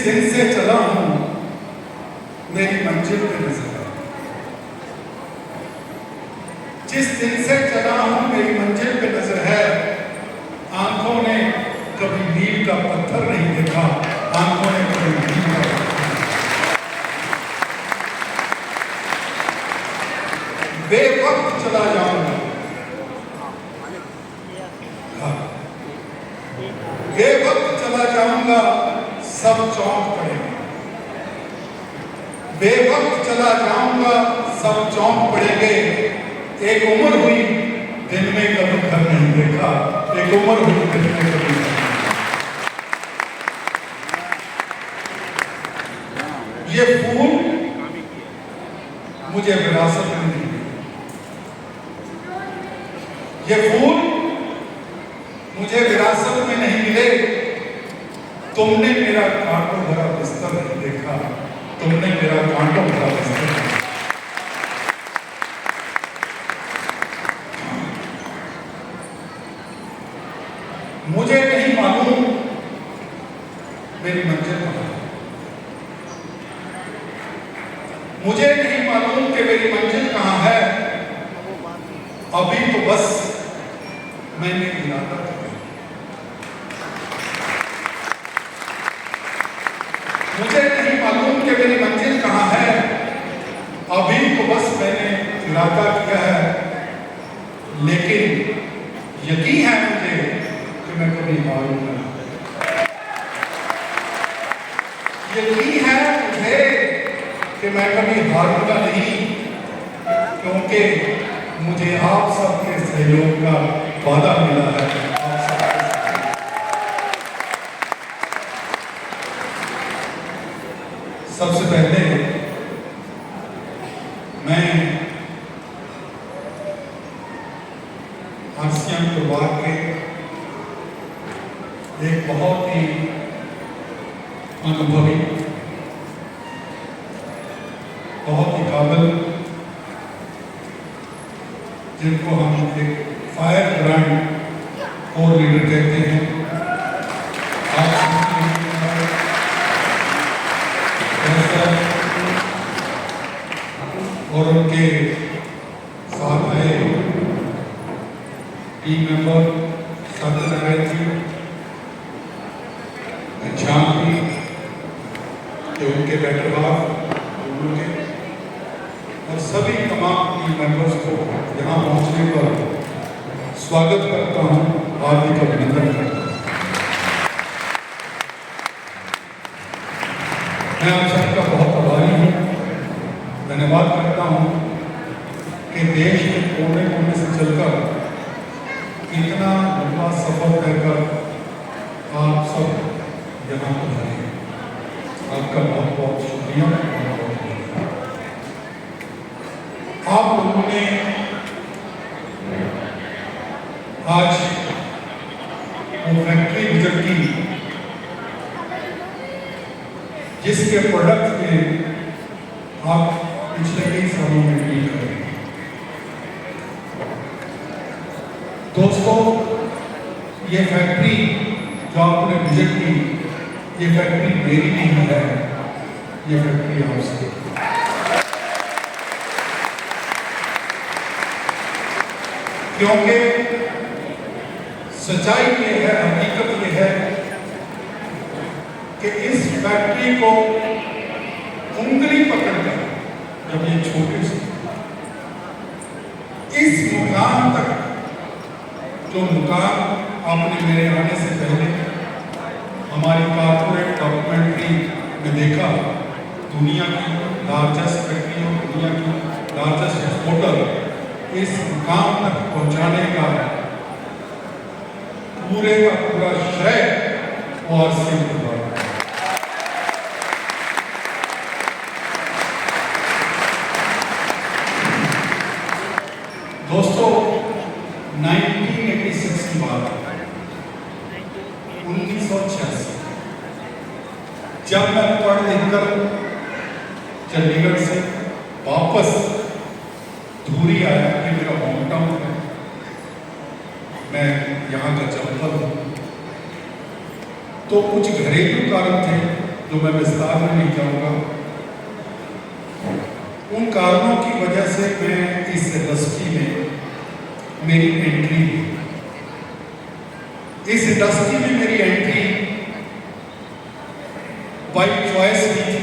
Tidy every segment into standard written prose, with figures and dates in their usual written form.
दिन से चला हूं मेरी मंजिल पे नजर है। जिस दिन से चला हूं मेरी मंजिल पे नजर है। आंखों ने कभी मील का पत्थर नहीं देखा, आंखों ने कभी मील का बेवक्त चला जाऊंगा, बेवक्त चला जाऊंगा, सब चौंक पड़ेंगे। बेवक्त चला जाऊंगा, सब चौंक पड़ेंगे। एक उम्र हुई दिन में कभी घर नहीं देखा, एक उम्र हुई दिन में कभी घर नहीं। ये फूल मुझे विरासत में नहीं, ये फूल मुझे विरासत में नहीं मिले। तुमने मेरा कांटों भरा बिस्तर नहीं देखा, तुमने मेरा कांटों भरा बिस्तर नहीं। मुझे नहीं मालूम मेरी मंजिल कहां है, मुझे नहीं मालूम कि मेरी मंजिल कहां है। अभी तो बस मैंने इरादा किया, मुझे नहीं मालूम कि मेरी मंजिल कहां है। अभी तो बस मैंने इरादा किया है, लेकिन यकीन है मुझे कि मैं कभी हारूंगा। यकीन है मुझे कि मैं कभी हारूंगा नहीं, क्योंकि मुझे आप सबके सहयोग का वादा मिला है। सबसे पहले मैं आसियान परिवार के एक बहुत ही अनुभवी, बहुत ही काबिल, जिनको हम एक फायर ब्रांड कोर लीडर कहते हैं, और उनके साथ आए टीम मेंबर सत्यनारायण जी, श्याम जी, जो उनके बेटर हाफ के, और सभी तमाम टीम मेंबर्स को यहाँ पहुँचने पर स्वागत करता हूँ, हार्दिक अभिनंदन करता हूँ। मैं आप सबका बहुत आभारी हूँ, धन्यवाद करता हूँ कि देश के कोने कोने से चलकर इतना लंबा सफर तय कर आप सब यहाँ पर आए। आपका बहुत बहुत शुक्रिया। आप लोगों ने आज वो फैक्ट्री विजिट की जिसके प्रोडक्ट में आप पिछले कई सालों में डील कर रहे हैं। दोस्तों, ये फैक्ट्री जो आपने विजिट की, ये फैक्ट्री मेरी नहीं है, ये फैक्ट्री आपसे। क्योंकि सच्चाई ये है, हकीकत ये है कि इस फैक्ट्री को उंगली पकड़कर जब ये छोटे से इस मुकाम तक, जो मुकाम आपने मेरे आने से पहले हमारी कॉर्पोरेट डॉक्यूमेंट्री में देखा, दुनिया की लार्जेस्ट फैक्ट्री और दुनिया की लार्जेस्ट एक्सपोर्टर, इस मुकाम तक पहुंचाने का पूरे का पूरा श्रेय वो आसियान परिवार है। दोस्तों, 1986 की बात है, 1986, जब मैं पढ़ लिख कर चंडीगढ़ से वापस धूरी आया, कि मेरा होम टाउन है, मैं यहाँ का चंपल हूँ, तो कुछ घरेलू कारण थे जो मैं विस्तार में नहीं जाऊंगा। उन कारणों की वजह से मैं इस इंडस्ट्री में मेरी एंट्री, इस इंडस्ट्री में मेरी एंट्री बाय चॉइस नहीं थी,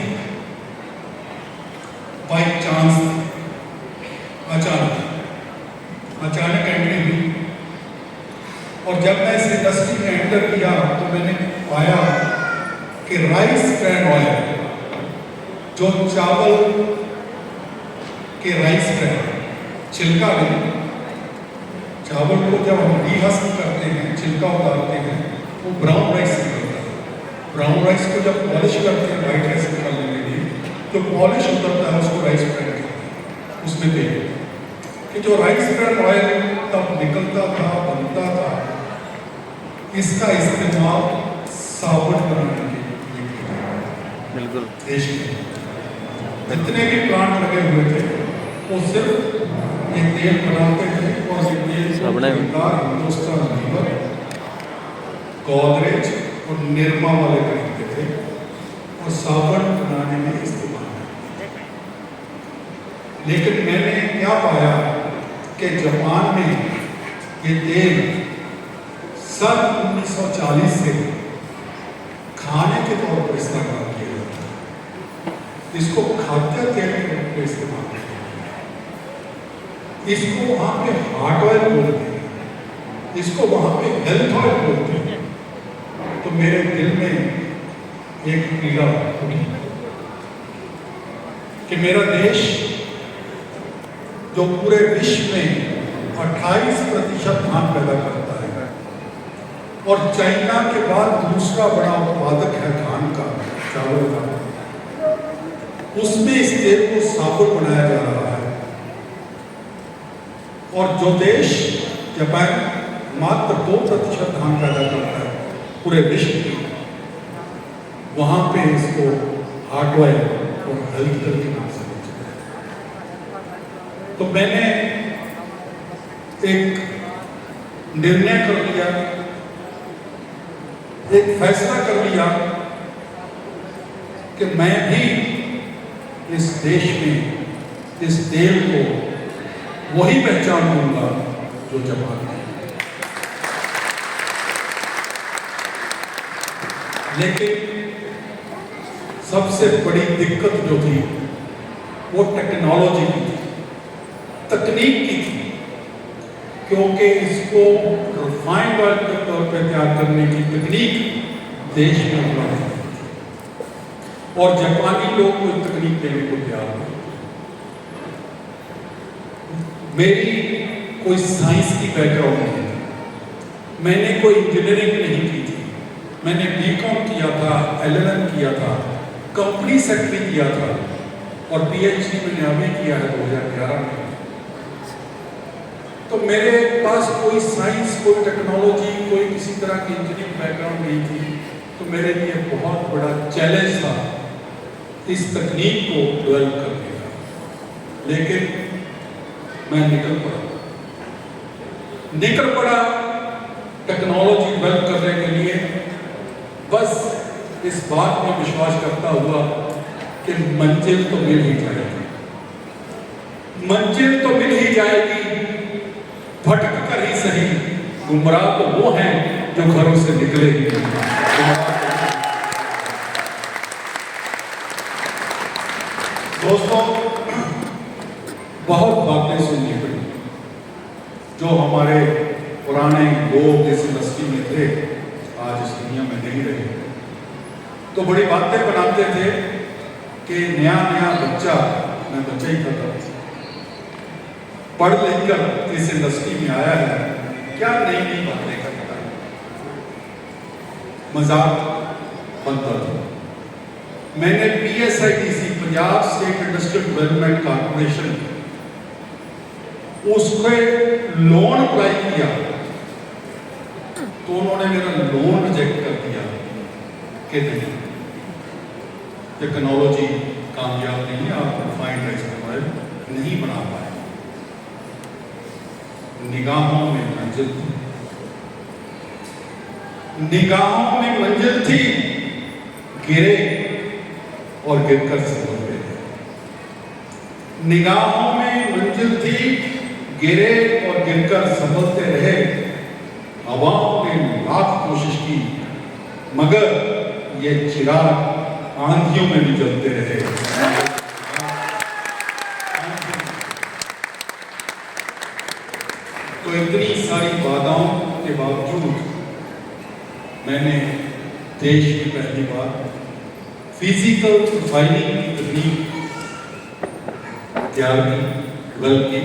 बाय चांस, अचानक एंट्री हुई। और जब मैं इस इंडस्ट्री में एंटर किया तो मैंने पाया कि राइस ब्रांड ऑयल, जो चावल के राइस ब्रांड, छिलका नहीं, चावल को जब हम डीहस्क करते हैं, छिलका उतारते हैं, वो ब्राउन राइस निकलता है। ब्राउन राइस को जब पॉलिश करते हैं व्हाइट राइस निकालने के लिए, जो पॉलिश उतरता है उसको राइस ब्रांड कहते हैं। उसमें देखिए कि जो राइस ब्रांड ऑयल तब निकलता था, बनता था, इसका इस्तेमाल साबुन बनाने के लिए किया। बिल्कुल। देश में जितने भी प्लांट लगे हुए थे वो सिर्फ ये तेल बनाते थे, और ये तेल हिंदुस्तान लीवर, गोदरेज और निरमा वाले खरीदते थे और साबुन बनाने में इस्तेमाल करते थे। लेकिन मैंने क्या पाया कि जापान में ये तेल सन 1940 से खाने के तौर पर इस्तेमाल किया जाता है। इसको खाद्य तेल के रूप में इस्तेमाल किया जाता है। इसको वहाँ पे हार्ट ऑयल बोलते हैं, इसको वहाँ पे हेल्थ ऑयल बोलते हैं। तो मेरे दिल में एक पीड़ा उठी कि मेरा देश जो पूरे विश्व में 28% धान पैदा करता है और चाइना के बाद दूसरा बड़ा उत्पादक है धान का, चावल का, उसमें इस तेल को साबुन बनाया जा रहा है। और जो देश जापान मात्र 2% धान पैदा करता है पूरे विश्व में, वहां पे इसको हार्ट ऑयल और हेल्थ ऑयल के नाम से बेचते हैं। तो मैंने एक निर्णय कर लिया, एक फैसला कर लिया कि मैं भी इस देश में इस तेल को वही पहचान दूंगा जो जापान है। लेकिन सबसे बड़ी दिक्कत जो थी वो टेक्नोलॉजी की थी, तकनीक की थी, क्योंकि इसको रिफाइंड ऑयल के तौर पर तैयार करने की तकनीक देश में उपलब्ध थी और जापानी लोग कोई तकनीक देने को तैयार नहीं। मेरी कोई साइंस की बैकग्राउंड नहीं थी, मैंने कोई इंजीनियरिंग नहीं की थी, मैंने बीकॉम किया था, एलएलएम किया था, कंपनी सेक्रेटरी किया था और पीएचडी मैंने अभी किया है 2011 में। तो मेरे पास कोई साइंस, कोई टेक्नोलॉजी, कोई किसी तरह की इंजीनियरिंग बैकग्राउंड नहीं थी। तो मेरे लिए बहुत बड़ा चैलेंज था इस तकनीक को डेवलप करने का। लेकिन मैं निकल पड़ा टेक्नोलॉजी डेवलप करने के लिए, बस इस बात में विश्वास करता हुआ कि मंजिल तो मिल ही जाएगी, मंजिल तो मिल ही जाएगी, भटक कर ही सही, गुमराह तो वो हैं जो घरों से निकले ही नहीं। दोस्तों, बहुत बातें सुननी पड़ी। जो हमारे पुराने लोग इस इंडस्ट्री में थे, आज इस दुनिया में नहीं रहे, तो बड़ी बातें बनाते थे कि नया बच्चा, मैं बच्चा ही था, पढ़ लिख कर इस इंडस्ट्री में आया है, क्या नई नई बातें करता है, मजाक बनता था। मैंने PSIDC, Punjab state industrial development corporation, उसके लोन अप्लाई किया तो उन्होंने मेरा लोन रिजेक्ट कर दिया कि नहीं, टेक्नोलॉजी कामयाब नहीं है, आप रिफाइंड राइस ऑयल नहीं बना पाए। निगाहों में मंजिल थी, निगाहों में मंजिल थी, गिरे और गिरकर संभलते रहे। निगाहों में मंजिल थी, गिरे और गिरकर संभलते रहे। हवाओं ने लाख कोशिश की, मगर ये चिराग आंधियों में भी जलते रहे। तो इतनी सारी बाधाओं के बावजूद मैंने देश की पहली बार फिजिकल रिफाइनिंग की तकनीक तैयार की, डेवलप की,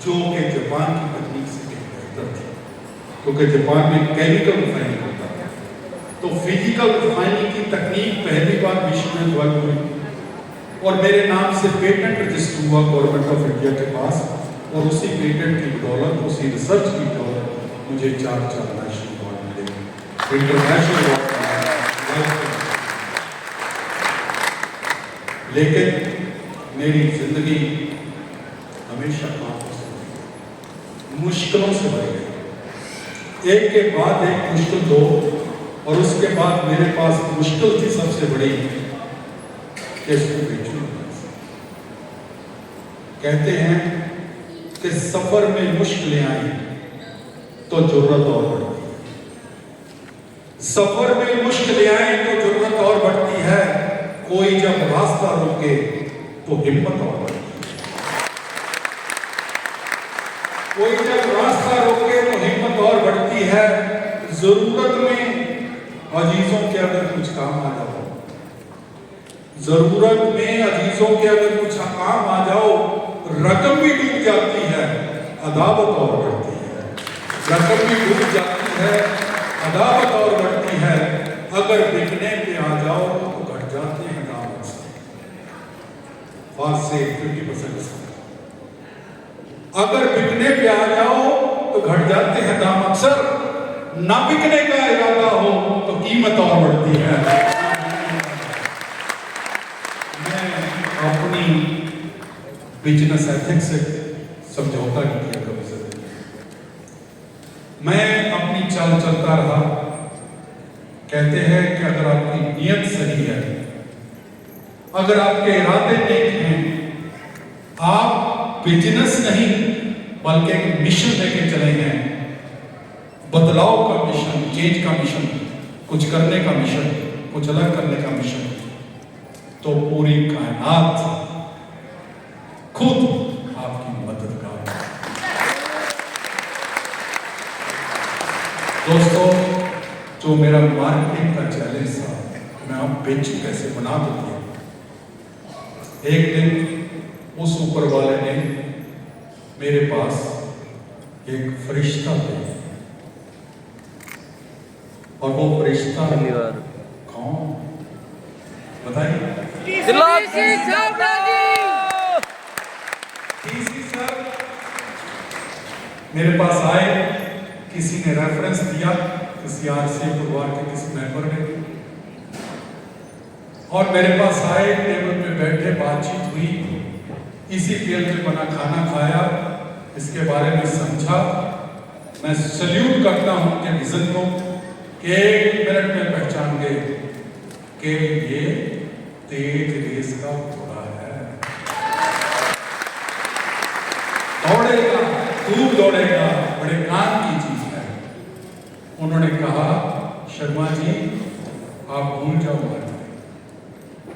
जो कि जापान की तकनीक से कहीं बेहतर थी, क्योंकि जापान में केमिकल रिफाइनिंग होता था। तो फिजिकल रिफाइनिंग की तकनीक पहली बार विश्व में डेवलप हुई और मेरे नाम से पेटेंट रजिस्टर हुआ गवर्नमेंट ऑफ इंडिया के पास, और उसी पेटेंट की बदौलत, उसी रिसर्च की बदौलत मुझे 4 नेशनल अवार्ड मिले, इंटरनेशनल अवार्ड। लेकिन मेरी जिंदगी हमेशा मुश्किलों से भरी गई, एक के बाद एक मुश्किल दो, और उसके बाद मेरे पास मुश्किल थी सबसे बड़ी कि इसको बेचूं। कहते हैं कि सफर में मुश्किलें आई तो जरूरत और बढ़ती है। सफर में मुश्किलें आई तो जरूरत और बढ़ती है। कोई जब रास्ता रोके तो हिम्मत और बढ़ती है। कोई जब रास्ता रोके तो हिम्मत और बढ़ती है। जरूरत में अजीजों के अगर कुछ काम आ जाओ, जरूरत में अजीजों के अगर कुछ काम आ जाओ, रकम भी डूब जाती है, अदावत और बढ़ती है। रकम भी डूब जाती है, अदावत और बढ़ती है। अगर बिकने पे आ जाओ तो घट जाते हैं दाम से 50%। अगर बिकने पे आ जाओ तो घट जाते हैं दाम अक्सर, ना बिकने का इरादा हो तो कीमत और बढ़ती है। मैं अपनी बिजनेस एथिक्स से समझौता नहीं किया कभी से। मैं अपनी चाल चलता रहा। कहते हैं कि अगर आपकी नीयत सही है, अगर आपके इरादे नेक हैं, आप बिजनेस नहीं बल्कि एक मिशन लेके चले हैं, बदलाव का मिशन, चेंज का मिशन, कुछ करने का मिशन, कुछ अलग करने का मिशन, तो पूरी कायनात खुद आपकी मदद करेगी। दोस्तों, जो मेरा मार्केटिंग का चैलेंज था, मैं आप बेचूं कैसे, बना दूंगी। एक दिन उस ऊपर वाले ने मेरे पास एक फरिश्ता भेजा, और वो फरिश्ता कौन बताइए? सर मेरे पास आए, किसी ने रेफरेंस दिया, किसी आरसी परिवार के किसी मेंबर ने, और मेरे पास आए, टेबल पे बैठे, बातचीत हुई, इसी तेल में बना खाना खाया, इसके बारे में समझा। मैं सल्यूट करता हूं कि विजन को, कि 1 मिनट में पहचान गए कि ये तेज रेस का घोड़ा है, दौड़ेगा, खूब दौड़ेगा, बड़े काम की चीज है। उन्होंने कहा, शर्मा जी आप भूल जाओ,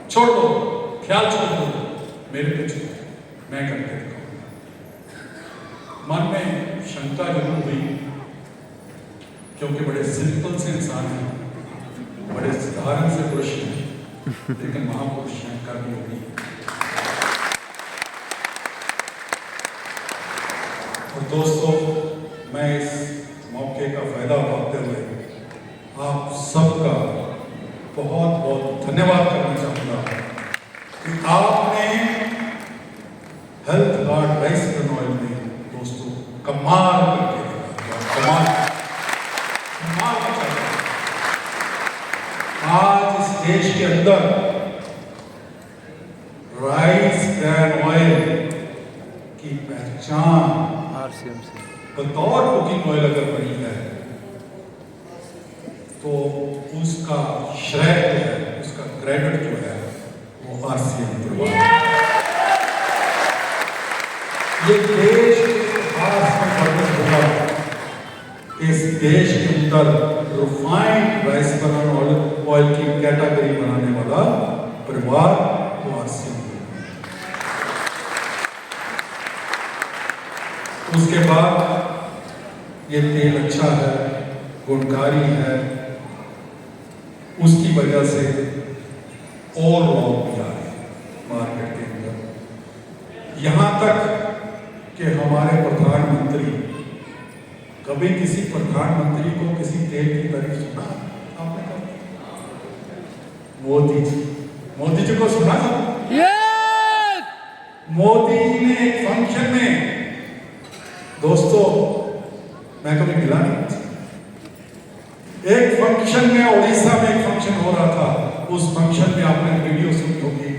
छोड़ दो, ख्याल छोड़ दो, मेरे पे छोड़, मैं करके दिखाऊंगा। मन में शंका जरूर हुई, क्योंकि बड़े सिंपल से इंसान हैं, बड़े साधारण से पुरुष हैं, लेकिन महापुरुष शंका भी होगी। और दोस्तों, मैं इस मौके का फायदा उठाते हुए आप सबका बहुत बहुत धन्यवाद करना चाहूँगा कि आपने health guard rice bran oil में दोस्तों कमाल करके दिखाया, कमाल आज इस देश के अंदर राइस ब्रान ऑयल की पहचान बतौर कुकिंग ऑयल अगर बनी है तो उसका श्रेय है, उसका क्रेडिट जो है वो आरसीएम परिवार। ये देश के इतिहास में वर्णित होगा, इस देश के अंदर रिफाइंड राइस ब्रान ऑयल की कैटेगरी बनाने वाला परिवार वो आरसीएम। उसके बाद ये तेल अच्छा है, गुणकारी है, उसकी वजह से और लोग भी आ रहे हैं मार्केट के अंदर। यहां तक कि हमारे प्रधानमंत्री, कभी किसी प्रधानमंत्री को किसी तेल की तारीफ सुना आपने? मोदी जी को सुना था? मोदी जी ने एक फंक्शन में, दोस्तों मैं कभी मिला नहीं, एक फंक्शन में, उड़ीसा में एक फंक्शन हो रहा था, उस फंक्शन में आपने वीडियो सुनी होगी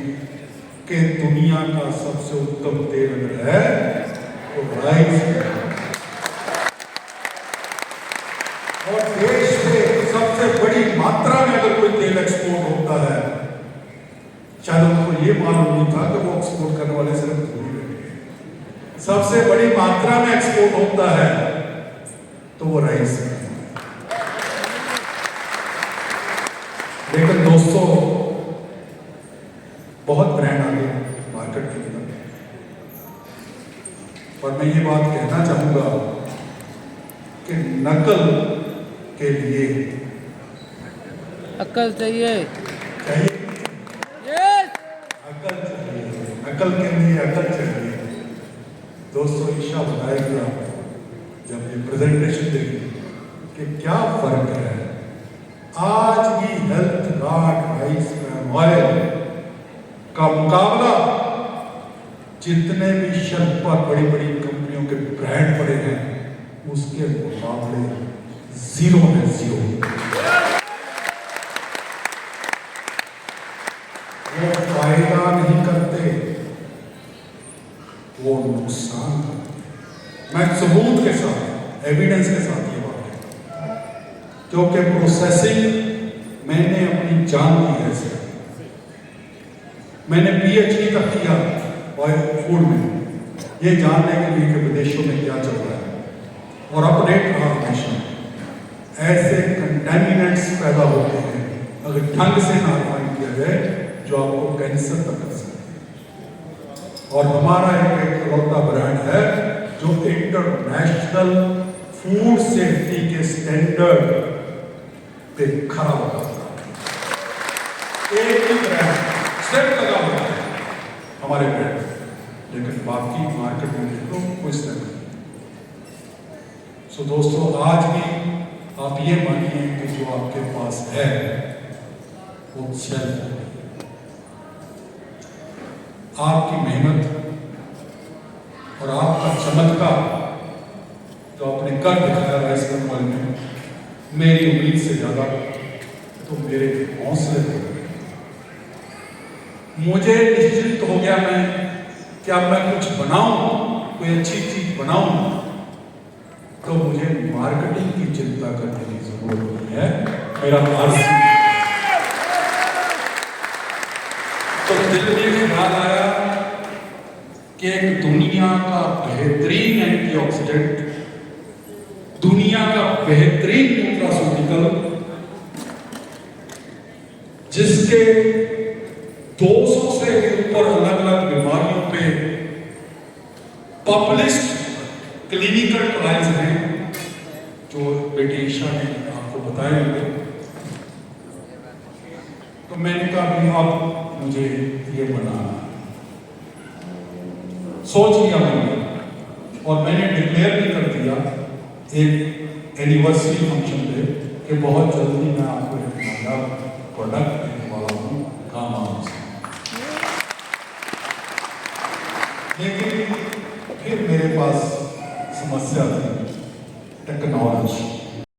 कि दुनिया का सबसे उत्तम तेल अगर है तो राइस है, और देश से सबसे बड़ी मात्रा में अगर कोई तेल एक्सपोर्ट होता है, शायद उनको ये मालूम नहीं था कि वो एक्सपोर्ट करने वाले सिर्फ धोनी बैठे, सबसे बड़ी मात्रा में एक्सपोर्ट होता है तो वो राइस है। लेकिन दोस्तों बहुत ब्रांड आ गए मार्केट के अंदर, और मैं ये बात कहना चाहूंगा कि नकल के लिए अक्ल चाहिए, अकल चाहिए, नकल के लिए अकल चाहिए। दोस्तों ईशा बताएगी आपको जब ये प्रेजेंटेशन देगी कि क्या फर्क है। आज भी health guard rice bran oil का मुकाबला जितने भी शेल्फ पर बड़ी बड़ी कंपनियों के ब्रांड पड़े हैं उसके मुकाबले जीरो है, जीरो। वो फायदा नहीं करते, वो नुकसान करते। मैं सबूत के साथ, एविडेंस के साथ ये बात है, क्योंकि प्रोसेसिंग मैंने अपनी जान दी है सर। मैंने पीएचडी तक किया ऑयल फूड में, ये जानने के लिए कि विदेशों में क्या चल रहा है, और अपडेट रहा हमेशा। ऐसे कंटेमिनेंट्स पैदा होते हैं अगर ढंग से ना रिफाइन किया जाए जो आपको कैंसर तक कर सकते हैं। और हमारा एक इकलौता ब्रांड है जो इंटरनेशनल फूड सेफ्टी के स्टैंडर्ड पे खड़ा होता है। एक ही ब्रांड स्टेप लगा हुआ है हमारे ब्रांड, लेकिन बाकी मार्केट में देखो कोई स्टेप नहीं। सो दोस्तों आज भी आप ये मानिए कि जो आपके पास है वो चल है, आपकी मेहनत और आपका चमत्कार जो आपने कर दिखाया राइस ब्रान ऑयल में, मेरी उम्मीद से ज्यादा तो मेरे हौसले थे। मुझे निश्चित हो गया मैं कि अब मैं कुछ बनाऊं, कोई अच्छी चीज बनाऊं, तो मुझे मार्केटिंग की चिंता करने की जरूरत नहीं है। मेरा आरसीएम तो दिल में ख्याल आया कि एक दुनिया का बेहतरीन एंटीऑक्सीडेंट, दुनिया का बेहतरीन न्यूट्रास्यूटिकल, जिसके 200 से ऊपर अलग अलग बीमारियों पे पब्लिश्ड क्लिनिकल ट्रायल्स हैं जो बेटी ईशा ने आपको बताए होंगे, तो मैंने कहा भी अब मुझे ये बनाना, सोच लिया मैंने, और मैंने डिक्लेयर भी कर दिया एक एनिवर्सरी फंक्शन पे कि बहुत जल्दी मैं आपको एक नया प्रोडक्ट